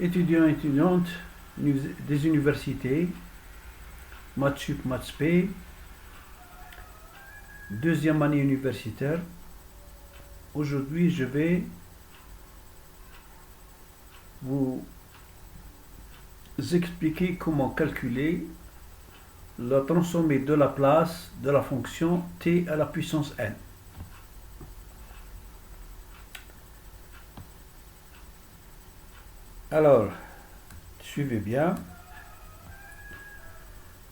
étudiants et étudiantes des universités, maths sup, maths spé, deuxième année universitaire. Aujourd'hui, je vais vous expliquer comment calculer la transformée de la place de la fonction t à la puissance n. Alors, suivez bien.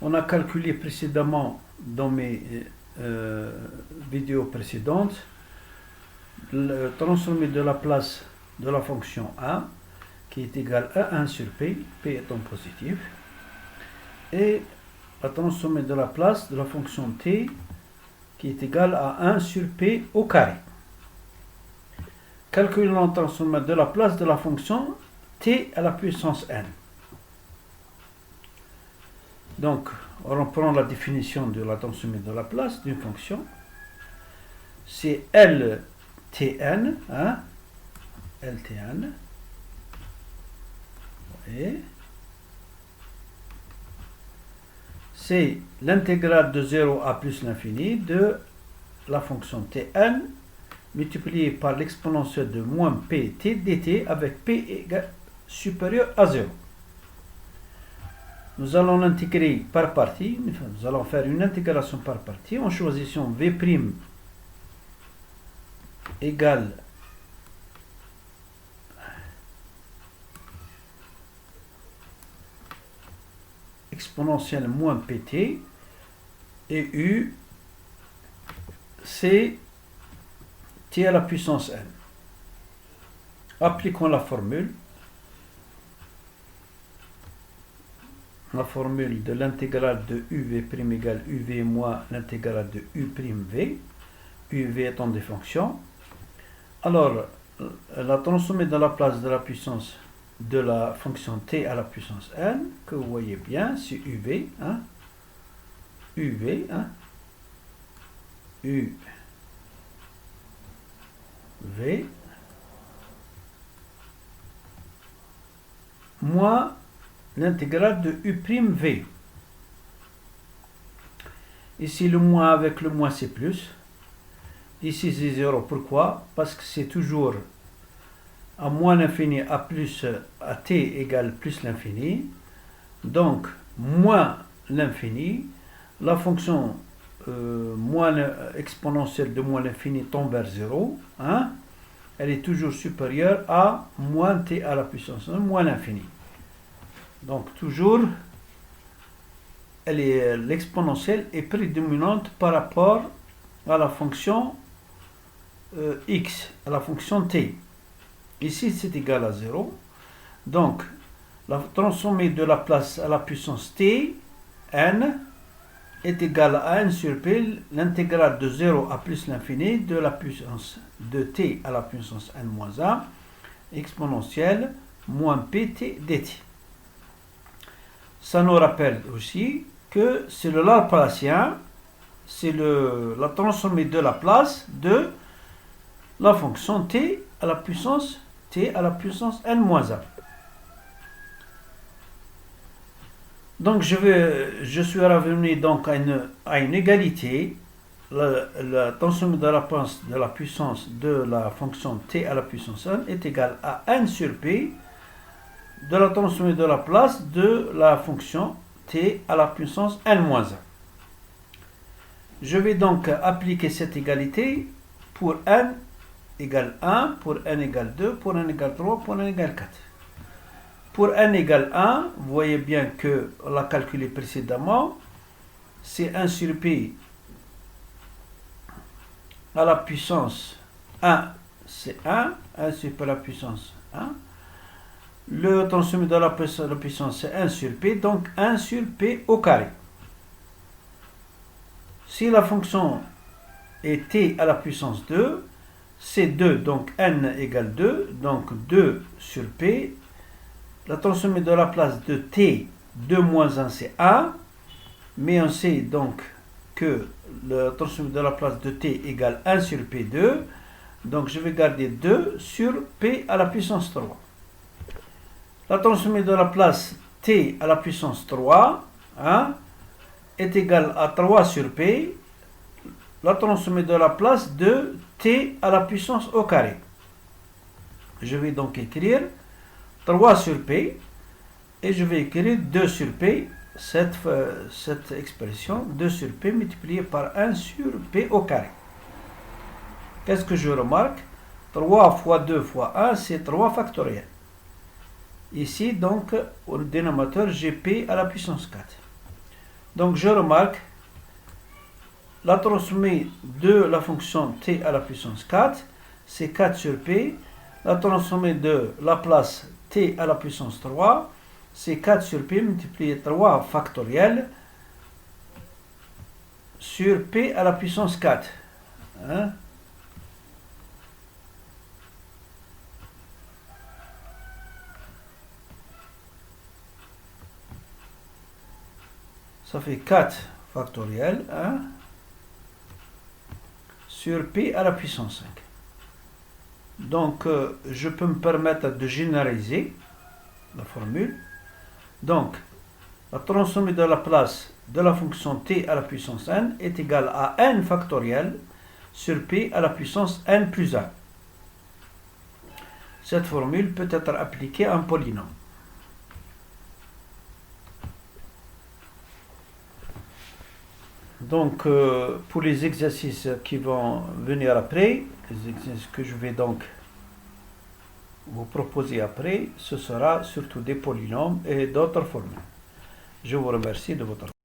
On a calculé précédemment dans mes vidéos précédentes le transformé de la place de la fonction a qui est égal à 1 sur p, p étant positif, et la transformée de la place de la fonction t qui est égal à 1 sur p au carré. Calculons la transformée de la place de la fonction t à la puissance n. Donc, on reprend la définition de la transformée de la place d'une fonction. C'est LTN, hein, LTN, et c'est l'intégrale de 0 à plus l'infini de la fonction Tn multiplié par l'exponentielle de moins pt dt avec p supérieur à 0. Nous allons l'intégrer par partie. Nous allons faire une intégration par partie en choisissant v' égale exponentielle moins pt et u c'est t à la puissance n. Appliquons la formule de l'intégrale de uv' égale uv moins l'intégrale de u'v, uv étant des fonctions. Alors, la transformée de la place de la puissance de la fonction t à la puissance n, que vous voyez bien, c'est uv, hein, uv, hein, uv, moins l'intégrale de u'v. Ici, le moins avec le moins, c'est plus. Ici, c'est 0. Pourquoi? Parce que c'est toujours à moins l'infini, à plus, à t égale plus l'infini. Donc, moins l'infini, la fonction moins exponentielle de moins l'infini tombe vers 0. Hein? Elle est toujours supérieure à moins t à la puissance 1, moins l'infini. Donc, toujours, l'exponentielle est prédominante par rapport à la fonction x, à la fonction t. Ici, c'est égal à 0. Donc, la transformée de la place à la puissance t, n, est égale à n sur p, l'intégrale de 0 à plus l'infini de la puissance de t à la puissance n moins 1, exponentielle moins pt dt. Ça nous rappelle aussi que c'est le Laplacien, c'est la transformée de la place de la fonction t à la puissance n-1. Donc je suis revenu donc à une égalité. La transformée de la puissance de la fonction t à la puissance n est égale à n sur p de la transformée de la place de la fonction t à la puissance n-1. Je vais donc appliquer cette égalité pour n égale 1, pour n égale 2, pour n égale 3, pour n égale 4. Pour n égale 1, vous voyez bien que on l'a calculé précédemment, c'est 1 sur p à la puissance 1, c'est 1 sur p à la puissance 1. Le transformé de la puissance, c'est 1 sur p, donc 1 sur p au carré. Si la fonction est t à la puissance 2, c'est 2, donc n égale 2, donc 2 sur p. La transformée de la place de t, 2 moins 1, c'est 1, mais on sait donc que la transformée de la place de t égale 1 sur p2, donc je vais garder 2 sur p à la puissance 3. La transformée de la place t à la puissance 3 hein, est égale à 3 sur p, la transformée de la place de t à la puissance au carré. Je vais donc écrire 3 sur p et je vais écrire 2 sur p, cette expression 2 sur p multiplié par 1 sur p au carré. Qu'est-ce que je remarque? 3 fois 2 fois 1, c'est 3 factoriel. Ici, donc, au dénominateur, j'ai p à la puissance 4. Donc, je remarque la transformée de la fonction t à la puissance 4, c'est 4 sur p. La transformée de la place t à la puissance 3, c'est 4 sur p multiplié 3 factoriel sur p à la puissance 4. Hein? Ça fait 4 factoriel hein, sur p à la puissance 5. Donc, je peux me permettre de généraliser la formule. Donc, la transformée de la place de la fonction t à la puissance n est égale à n factoriel sur p à la puissance n plus 1. Cette formule peut être appliquée à un polynôme. Donc, pour les exercices qui vont venir après, les exercices que je vais donc vous proposer après, ce sera surtout des polynômes et d'autres formules. Je vous remercie de votre attention.